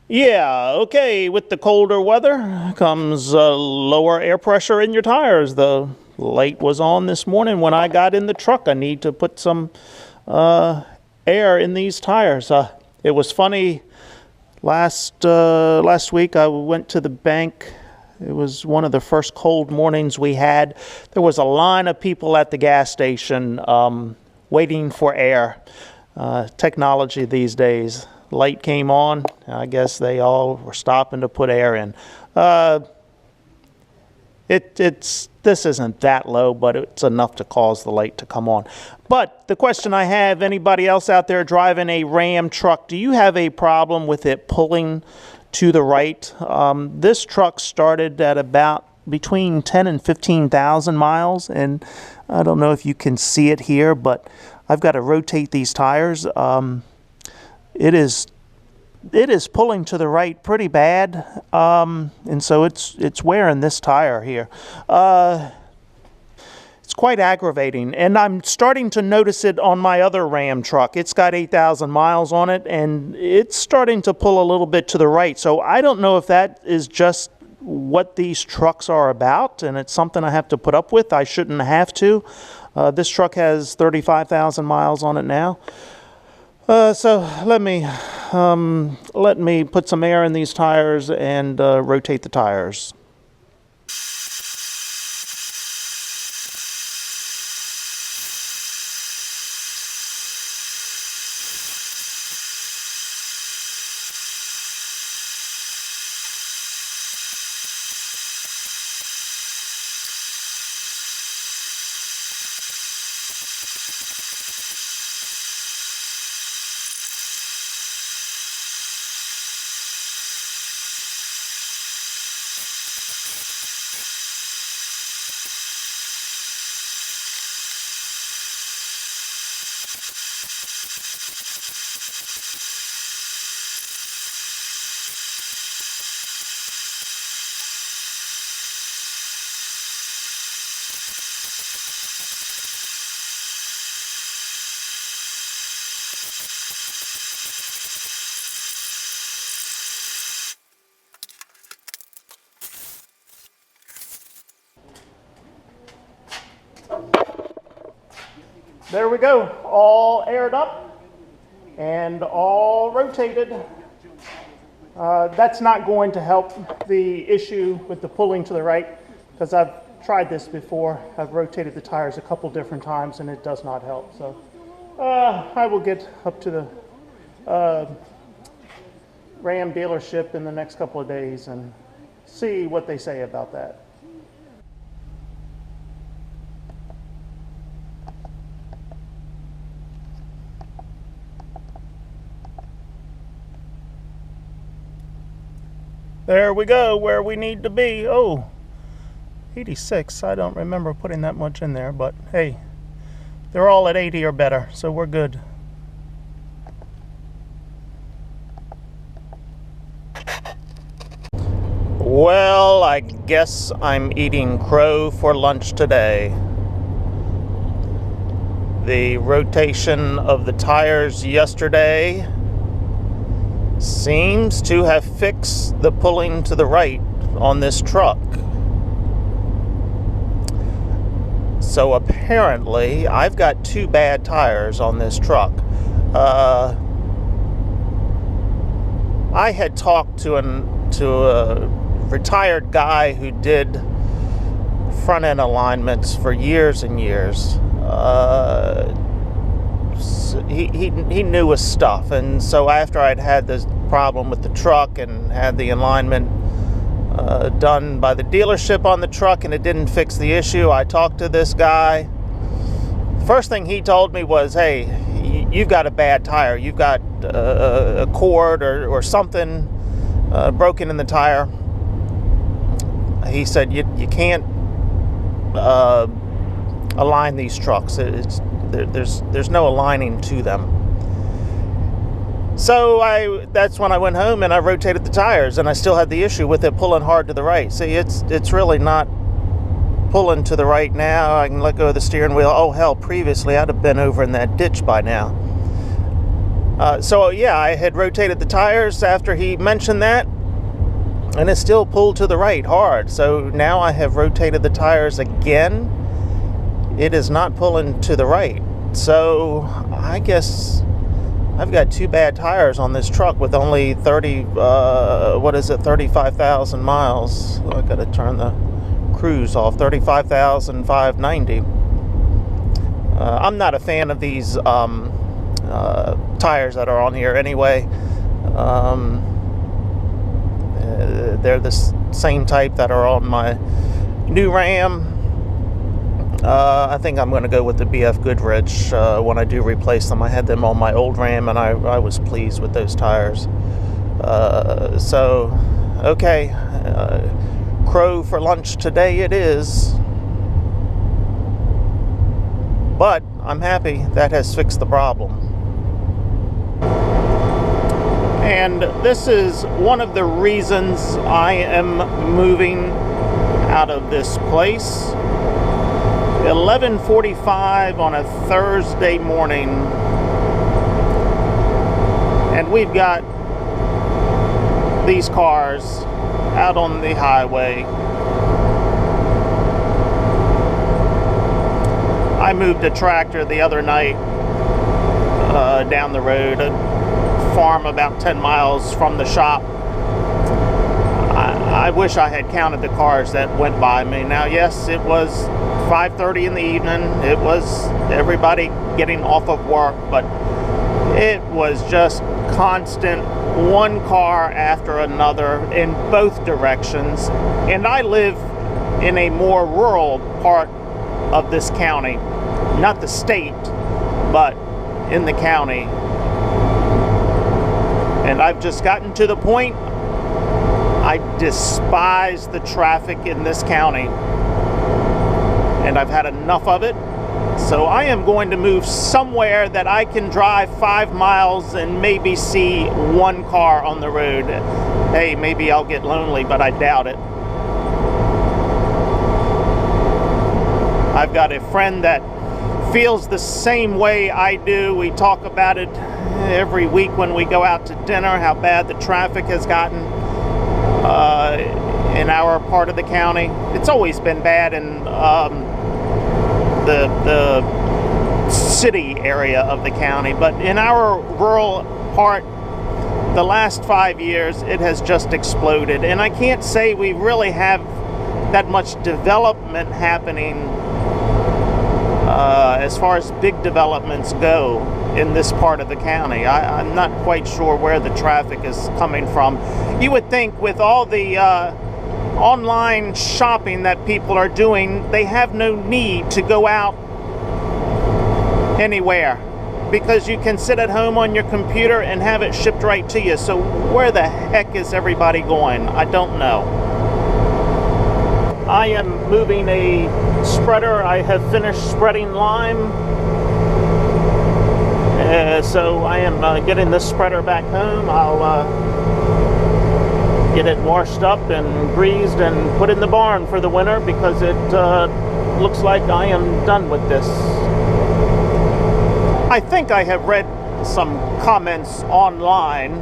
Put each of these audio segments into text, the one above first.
Yeah, okay, with the colder weather comes lower air pressure in your tires. The light was on this morning when I got in the truck. I need to put some air in these tires. It was funny, last week I went to the bank. It was one of the first cold mornings we had. There was a line of people at the gas station waiting for air. Technology these days. Light came on. I guess they all were stopping to put air in. This isn't that low, but it's enough to cause the light to come on. But the question I have, anybody else out there driving a Ram truck, do you have a problem with it pulling to the right? This truck started at about between 10 and 15,000 miles, and I don't know if you can see it here, but I've got to rotate these tires. It is pulling to the right pretty bad, and so it's wearing this tire here. It's quite aggravating, and I'm starting to notice it on my other Ram truck. It's got 8,000 miles on it, and it's starting to pull a little bit to the right. So I don't know if that is just what these trucks are about, and it's something I have to put up with. I shouldn't have to. This truck has 35,000 miles on it now. So let me put some air in these tires and rotate the tires. There we go, all aired up and all rotated. That's not going to help the issue with the pulling to the right, because I've tried this before. I've rotated the tires a couple different times and it does not help. So I will get up to the Ram dealership in the next couple of days and see what they say about that. There we go, where we need to be. Oh, 86. I don't remember putting that much in there, but hey, they're all at 80 or better, so we're good. Well, I guess I'm eating crow for lunch today. The rotation of the tires yesterday seems to have fixed the pulling to the right on this truck. So apparently I've got two bad tires on this truck. I had talked to a retired guy who did front end alignments for years and years. He knew his stuff, and so after I'd had this problem with the truck and had the alignment done by the dealership on the truck and it didn't fix the issue, I talked to this guy. First thing he told me was, hey, you've got a bad tire. You've got a cord or something broken in the tire. He said you can't align these trucks. There's no aligning to them. So that's when I went home and I rotated the tires, and I still had the issue with it pulling hard to the right. See, it's really not pulling to the right now. I can let go of the steering wheel. Oh hell, previously I'd have been over in that ditch by now. So yeah, I had rotated the tires after he mentioned that, and it still pulled to the right hard. So now I have rotated the tires again. It is not pulling to the right. So I guess I've got two bad tires on this truck with only 35,000 miles. I gotta turn the cruise off. 35,590. I'm not a fan of these tires that are on here anyway. They're the same type that are on my new Ram. I think I'm going to go with the BF Goodrich when I do replace them. I had them on my old Ram, and I was pleased with those tires. So, okay, crow for lunch today it is. But I'm happy that has fixed the problem. And this is one of the reasons I am moving out of this place. 11:45 on a Thursday morning, and we've got these cars out on the highway. I moved a tractor the other night down the road, a farm about 10 miles from the shop. I wish I had counted the cars that went by me. Now, yes, it was 5:30 in the evening. It was everybody getting off of work, but it was just constant, one car after another in both directions. And I live in a more rural part of this county, not the state, but in the county. And I've just gotten to the point I despise the traffic in this county, and I've had enough of it. So I am going to move somewhere that I can drive 5 miles and maybe see one car on the road. Hey, maybe I'll get lonely, but I doubt it. I've got a friend that feels the same way I do. We talk about it every week when we go out to dinner, how bad the traffic has gotten in our part of the county. It's always been bad in the city area of the county, but in our rural part, the last 5 years, it has just exploded. And I can't say we really have that much development happening as far as big developments go in this part of the county. I'm not quite sure where the traffic is coming from. You would think with all the online shopping that people are doing, they have no need to go out anywhere, because you can sit at home on your computer and have it shipped right to you. So where the heck is everybody going? I don't know. I am moving a spreader. I have finished spreading lime. So I am getting this spreader back home. I'll get it washed up and greased and put in the barn for the winter, because it looks like I am done with this. I think I have read some comments online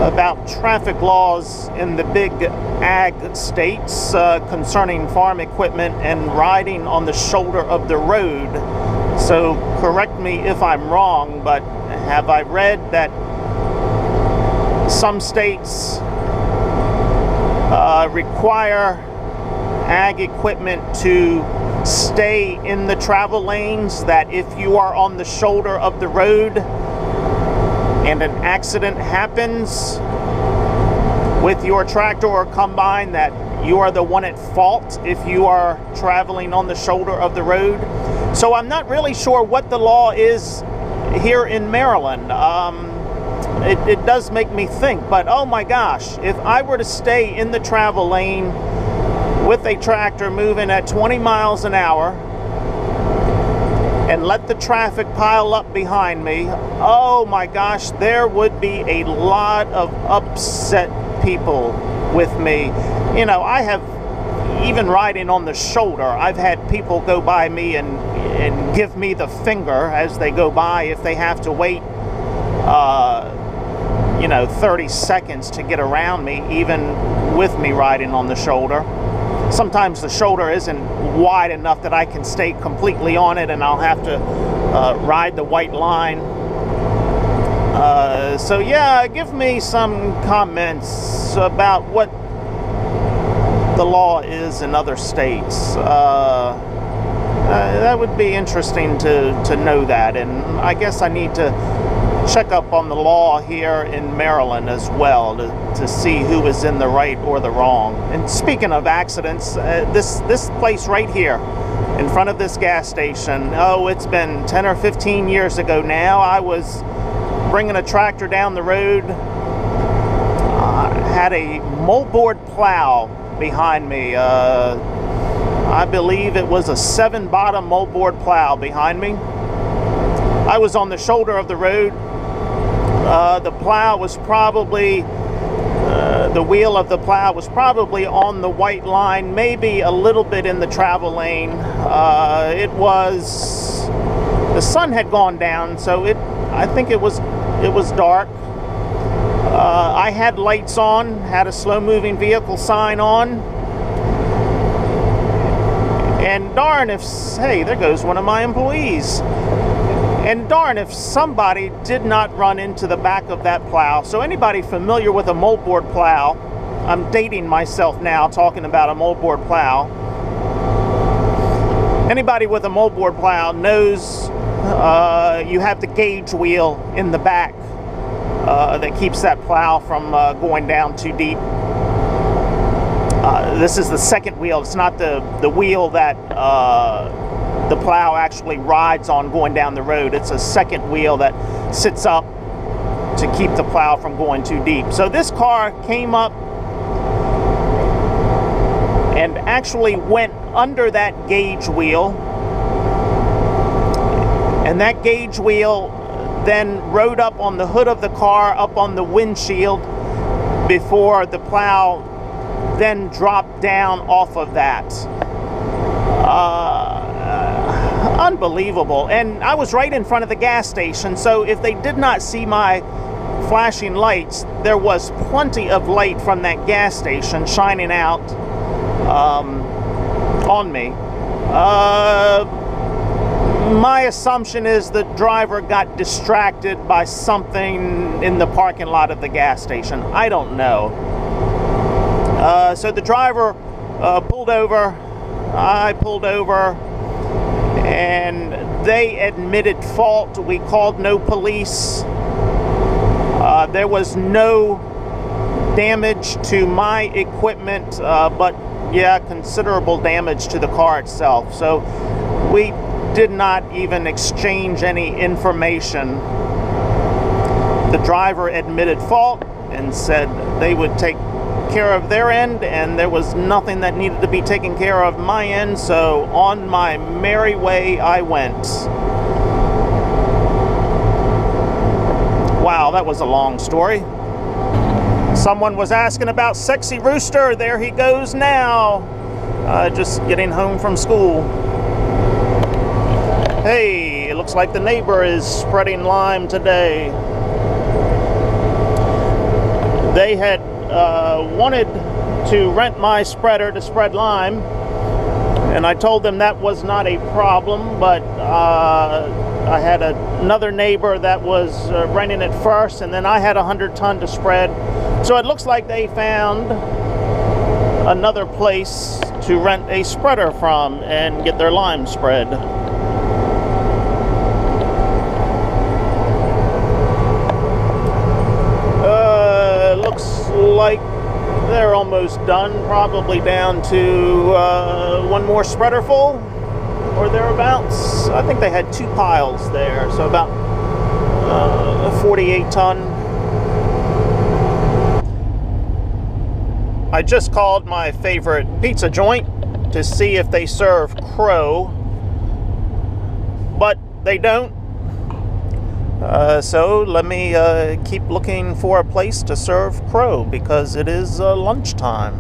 about traffic laws in the big ag states concerning farm equipment and riding on the shoulder of the road. So correct me if I'm wrong, but have I read that some states require ag equipment to stay in the travel lanes, that if you are on the shoulder of the road and an accident happens with your tractor or combine, that you are the one at fault if you are traveling on the shoulder of the road. So I'm not really sure what the law is here in Maryland. It does make me think, but oh my gosh, if I were to stay in the travel lane with a tractor moving at 20 miles an hour and let the traffic pile up behind me, oh my gosh, there would be a lot of upset people with me. You know, I have, even riding on the shoulder, I've had people go by me and give me the finger as they go by if they have to wait you know, 30 seconds to get around me, even with me riding on the shoulder. Sometimes the shoulder isn't wide enough that I can stay completely on it, and I'll have to ride the white line. So yeah, give me some comments about what the law is in other states. That would be interesting to know that, and I guess I need to check up on the law here in Maryland as well to see who is in the right or the wrong. And speaking of accidents, this place right here in front of this gas station, oh, it's been 10 or 15 years ago now. I was bringing a tractor down the road, had a moldboard plow behind me. I believe it was a 7-bottom moldboard plow behind me. I was on the shoulder of the road. The plow was probably, the wheel of the plow was probably on the white line, maybe a little bit in the travel lane. The sun had gone down, so I think it was dark. I had lights on, had a slow-moving vehicle sign on. And darn if, hey, there goes one of my employees. And darn if somebody did not run into the back of that plow. So anybody familiar with a moldboard plow, I'm dating myself now talking about a moldboard plow. Anybody with a moldboard plow knows you have the gauge wheel in the back that keeps that plow from going down too deep. This is the second wheel. It's not the wheel that the plow actually rides on going down the road. It's a second wheel that sits up to keep the plow from going too deep. So this car came up and actually went under that gauge wheel, and that gauge wheel then rode up on the hood of the car, up on the windshield, before the plow then dropped down off of that. Unbelievable. And I was right in front of the gas station, so if they did not see my flashing lights, there was plenty of light from that gas station shining out on me. My assumption is the driver got distracted by something in the parking lot of the gas station. I don't know. So the driver pulled over, I pulled over, and they admitted fault. We called no police. There was no damage to my equipment, but yeah, considerable damage to the car itself. So we did not even exchange any information. The driver admitted fault and said they would take care of their end, and there was nothing that needed to be taken care of my end, so on my merry way I went. Wow, that was a long story. Someone was asking about Sexy Rooster. There he goes now. Just getting home from school. Hey, it looks like the neighbor is spreading lime today. They had wanted to rent my spreader to spread lime, and I told them that was not a problem, but I had another neighbor that was renting it first, and then I had 100 ton to spread. So it looks like they found another place to rent a spreader from and get their lime spread. Looks like they're almost done, probably down to one more spreader full or thereabouts. I think they had 2 piles there, so about 48 ton. I just called my favorite pizza joint to see if they serve crow, but they don't. So let me keep looking for a place to serve crow, because it is lunchtime.